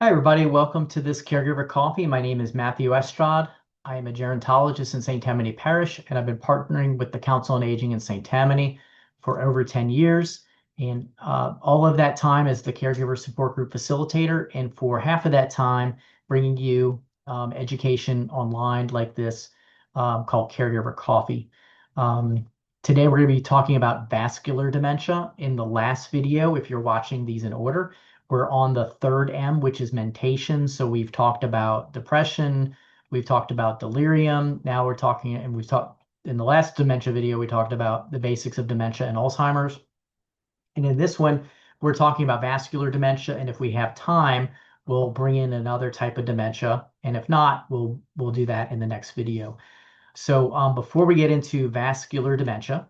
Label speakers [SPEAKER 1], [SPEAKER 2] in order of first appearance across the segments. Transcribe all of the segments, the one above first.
[SPEAKER 1] Hi, everybody. Welcome to this Caregiver Coffee. My name is Matthew Estrad. I am a gerontologist in St. Tammany Parish, and I've been partnering with the Council on Aging in St. Tammany for over 10 years. And all of that time as the Caregiver Support Group Facilitator, and for half of that time, bringing you education online like this called Caregiver Coffee. Today, we're going to be talking about vascular dementia. In the last video, if you're watching these in order, we're on the third M, which is mentation. So we've talked about depression, we've talked about delirium. Now we're talking, and we've talked in the last dementia video, we talked about the basics of dementia and Alzheimer's. And in this one, we're talking about vascular dementia. And if we have time, we'll bring in another type of dementia. And if not, we'll do that in the next video. So before we get into vascular dementia,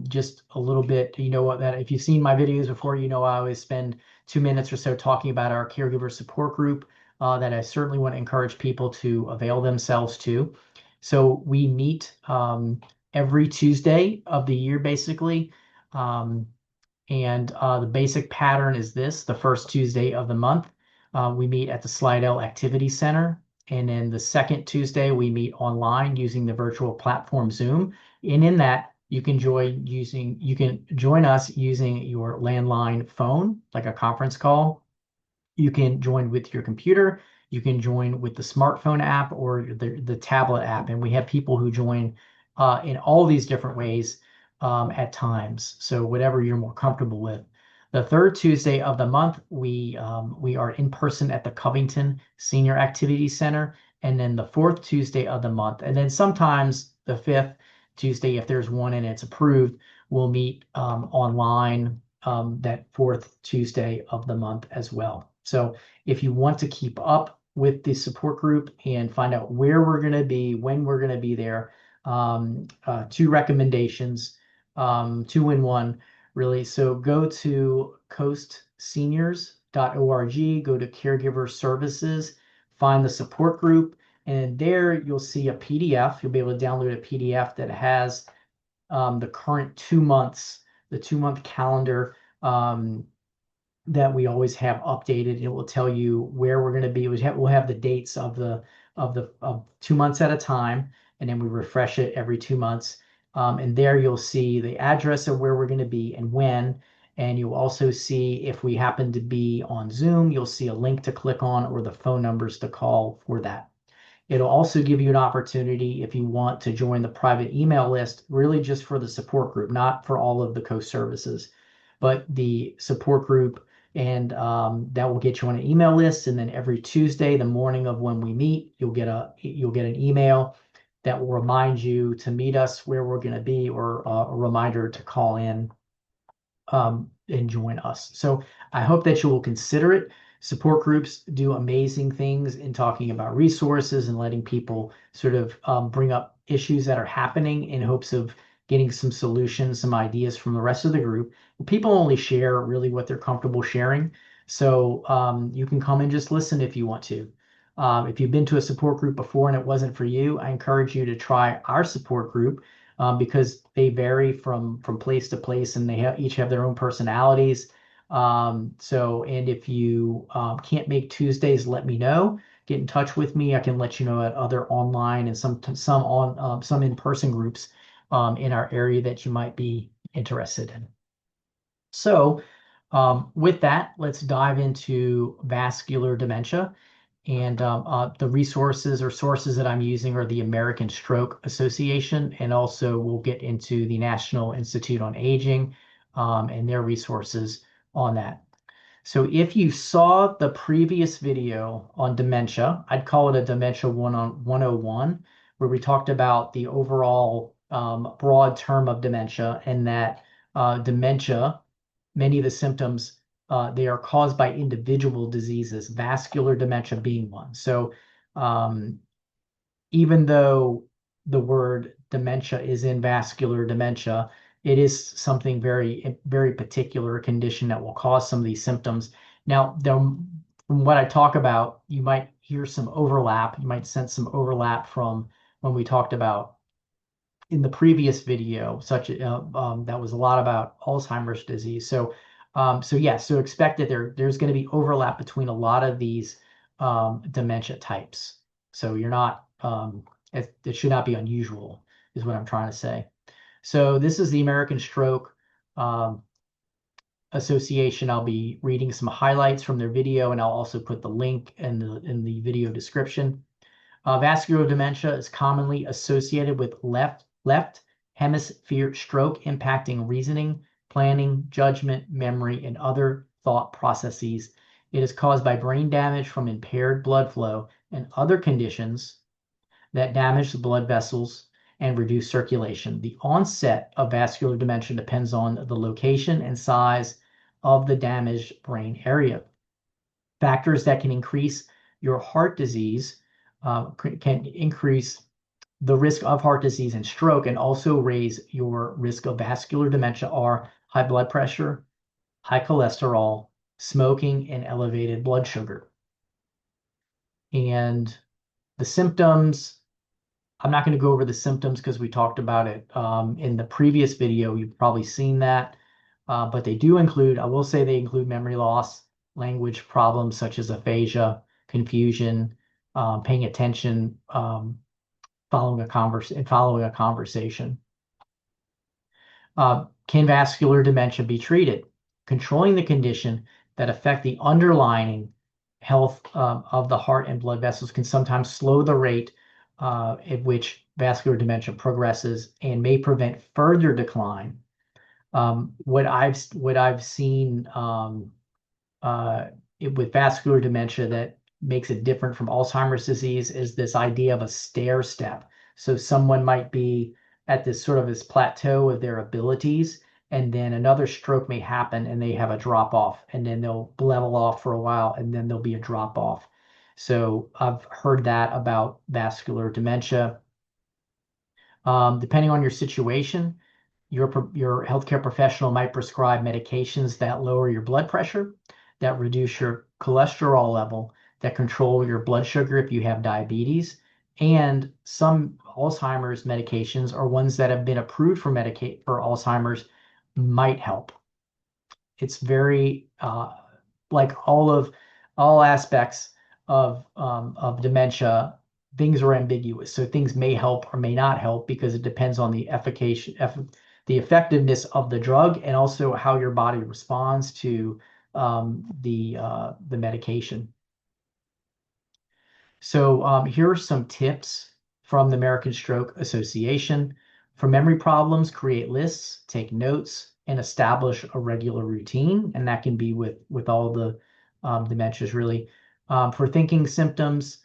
[SPEAKER 1] just a little bit, that if you've seen my videos before, I always spend 2 minutes or so talking about our caregiver support group that I certainly want to encourage people to avail themselves to. So we meet every Tuesday of the year, basically. And the basic pattern is this: the first Tuesday of the month, we meet at the Slidell Activity Center. And then the second Tuesday, we meet online using the virtual platform Zoom. And in that, you can join us using your landline phone, like a conference call. You can join with your computer. You can join with the smartphone app or the tablet app. And we have people who join in all these different ways at times. So whatever you're more comfortable with. The third Tuesday of the month, we are in person at the Covington Senior Activity Center, and then the fourth Tuesday of the month, and then sometimes the fifth Tuesday, if there's one and it's approved, we'll meet online that fourth Tuesday of the month as well. So if you want to keep up with the support group and find out where we're going to be, when we're going to be there, two recommendations, two in one. Really. So go to coastseniors.org, go to caregiver services, find the support group, and there you'll see a PDF. You'll be able to download a PDF that has the current 2 months, the 2-month calendar that we always have updated. It will tell you where we're going to be. We'll have the dates of 2 months at a time, and then we refresh it every 2 months. And there you'll see the address of where we're going to be and when. And you'll also see, if we happen to be on Zoom, you'll see a link to click on or the phone numbers to call for that. It'll also give you an opportunity, if you want, to join the private email list, really just for the support group, not for all of the co-services, but the support group. And that will get you on an email list. And then every Tuesday, the morning of when we meet, you'll get an email that will remind you to meet us where we're going to be, or a reminder to call in and join us. So I hope that you will consider it. Support groups do amazing things in talking about resources and letting people sort of bring up issues that are happening in hopes of getting some solutions, some ideas from the rest of the group. People only share really what they're comfortable sharing. So you can come and just listen if you want to. If you've been to a support group before and it wasn't for you, I encourage you to try our support group because they vary from place to place, and they each have their own personalities. And if you can't make Tuesdays, let me know. Get in touch with me. I can let you know at other online and some in-person groups in our area that you might be interested in. So with that, let's dive into vascular dementia. And the resources or sources that I'm using are the American Stroke Association, and also we'll get into the National Institute on Aging and their resources on that. So if you saw the previous video on dementia, I'd call it a Dementia 101, where we talked about the overall broad term of dementia, and that dementia, many of the symptoms, they are caused by individual diseases, vascular dementia being one. So even though the word dementia is in vascular dementia, it is something very, very particular, condition that will cause some of these symptoms. Now, from what I talk about, you might hear some overlap. You might sense some overlap from when we talked about in the previous video, that was a lot about Alzheimer's disease. So So yeah, so expect that there's going to be overlap between a lot of these dementia types. So you're not, it should not be unusual, is what I'm trying to say. So this is the American Stroke um, Association. I'll be reading some highlights from their video, and I'll also put the link in the video description. Vascular dementia is commonly associated with left hemisphere stroke, impacting reasoning, planning, judgment, memory, and other thought processes. It is caused by brain damage from impaired blood flow and other conditions that damage the blood vessels and reduce circulation. The onset of vascular dementia depends on the location and size of the damaged brain area. Factors that can increase your heart disease can increase the risk of heart disease and stroke, and also raise your risk of vascular dementia are high blood pressure, high cholesterol, smoking, and elevated blood sugar. And the symptoms, I'm not going to go over the symptoms because we talked about it in the previous video. You've probably seen that, but they do include, I will say they include memory loss, language problems such as aphasia, confusion, paying attention, following a conversation. Can vascular dementia be treated? Controlling the condition that affect the underlying health of the heart and blood vessels can sometimes slow the rate at which vascular dementia progresses and may prevent further decline. What I've seen with vascular dementia that makes it different from Alzheimer's disease is this idea of a stair step. So someone might be at this sort of this plateau of their abilities, and then another stroke may happen and they have a drop off, and then they'll level off for a while, and then there'll be a drop off. So I've heard that about vascular dementia. Depending on your situation, your healthcare professional might prescribe medications that lower your blood pressure, that reduce your cholesterol level, that control your blood sugar if you have diabetes. And some Alzheimer's medications, or ones that have been approved for Alzheimer's, might help. It's very like all aspects of dementia, things are ambiguous. So things may help or may not help because it depends on the the effectiveness of the drug, and also how your body responds to the medication. So here are some tips from the American Stroke Association. For memory problems, create lists, take notes, and establish a regular routine. And that can be with all the dementias, really. For thinking symptoms,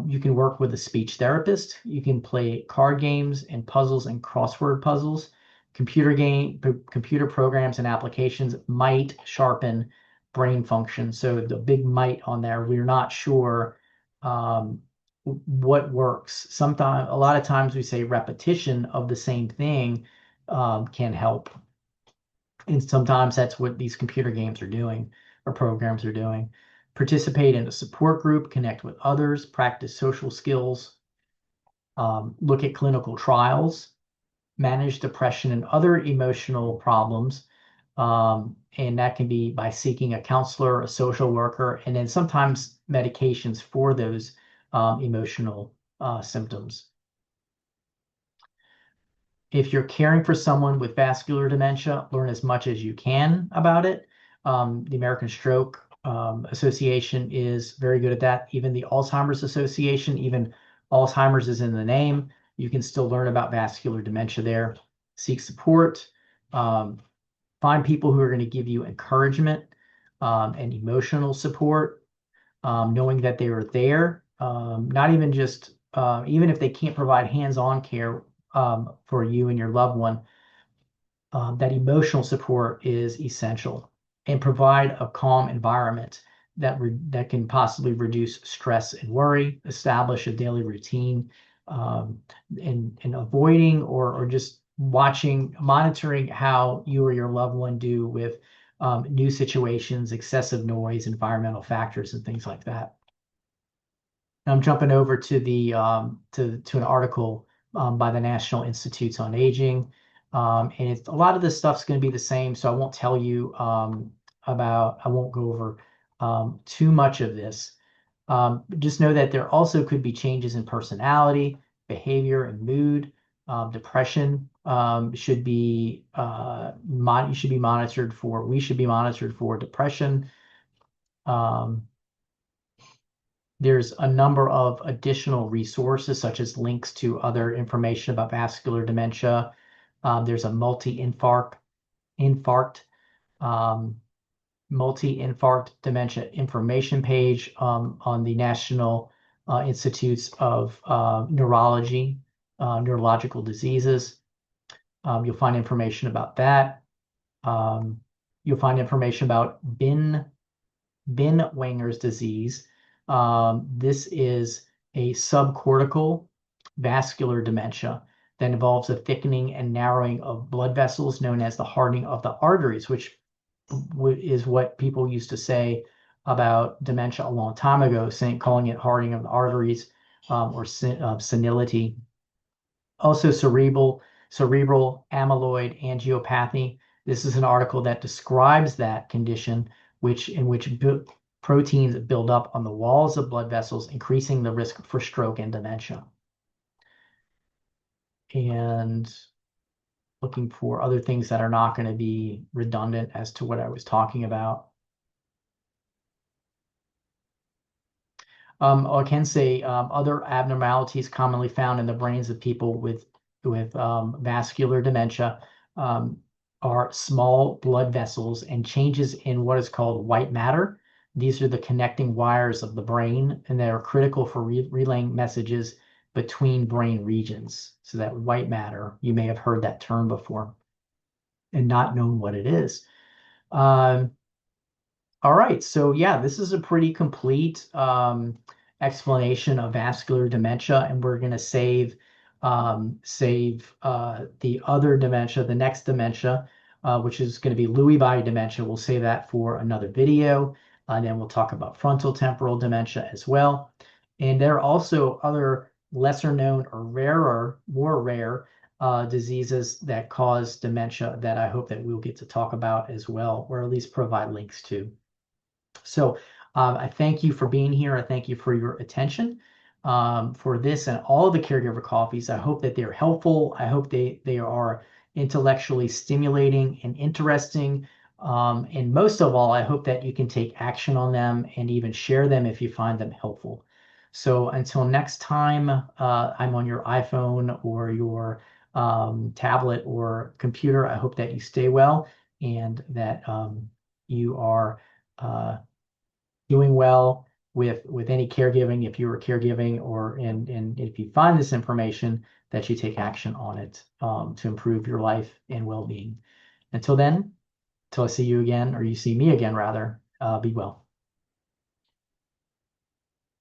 [SPEAKER 1] you can work with a speech therapist. You can play card games and puzzles and crossword puzzles. Computer programs and applications might sharpen brain function. So the big might on there, we're not sure what works. Sometimes, a lot of times we say repetition of the same thing can help. And sometimes that's what these computer games are doing, or programs are doing. Participate in a support group, connect with others, practice social skills, look at clinical trials, manage depression and other emotional problems. And that can be by seeking a counselor, a social worker, and then sometimes medications for those emotional symptoms. If you're caring for someone with vascular dementia, learn as much as you can about it. The American Stroke Association is very good at that. Even the Alzheimer's Association, even Alzheimer's is in the name. You can still learn about vascular dementia there. Seek support. Find people who are going to give you encouragement and emotional support, knowing that they are there. Not even just, even if they can't provide hands-on care for you and your loved one, that emotional support is essential, and provide a calm environment that can possibly reduce stress and worry, establish a daily routine, and avoiding or just monitoring how you or your loved one do with new situations, excessive noise, environmental factors, and things like that. I'm jumping over to the to an article by the National Institutes on Aging, and a lot of this stuff's going to be the same, so I won't tell you about, I won't go over too much of this. Just know that there also could be changes in personality, behavior, and mood. Depression should be you should be monitored for. We should be monitored for depression. Um, there's a number of additional resources, such as links to other information about vascular dementia. There's a infarct um, multi-infarct dementia information page on the National Institutes of Neurology, Neurological Diseases. You'll find information about that. Um, you'll find information about Binswanger's disease. This is a subcortical vascular dementia that involves a thickening and narrowing of blood vessels known as the hardening of the arteries, which is what people used to say about dementia a long time ago, calling it hardening of the arteries or senility. Also, cerebral amyloid angiopathy. This is an article that describes that condition, in which proteins build up on the walls of blood vessels, increasing the risk for stroke and dementia. And looking for other things that are not going to be redundant as to what I was talking about. I can say other abnormalities commonly found in the brains of people with vascular dementia um, are small blood vessels and changes in what is called white matter. These are the connecting wires of the brain, and they are critical for relaying messages between brain regions. So that white matter, you may have heard that term before and not known what it is. Um, all right, so yeah, this is a pretty complete explanation of vascular dementia, and we're going to save the other dementia, the next dementia, which is going to be Lewy body dementia. We'll save that for another video, and then we'll talk about frontal temporal dementia as well. And there are also other lesser known or more rare diseases that cause dementia that I hope that we'll get to talk about as well, or at least provide links to. So I thank you for being here. I thank you for your attention for this and all of the caregiver coffees. I hope that they're helpful. I hope they are intellectually stimulating and interesting. And most of all, I hope that you can take action on them and even share them if you find them helpful. So until next time, I'm on your iPhone or your tablet or computer. I hope that you stay well and that you are doing well with any caregiving, if you are caregiving, or and if you find this information, that you take action on it to improve your life and well-being. Until then, until I see you again, or you see me again rather, be well.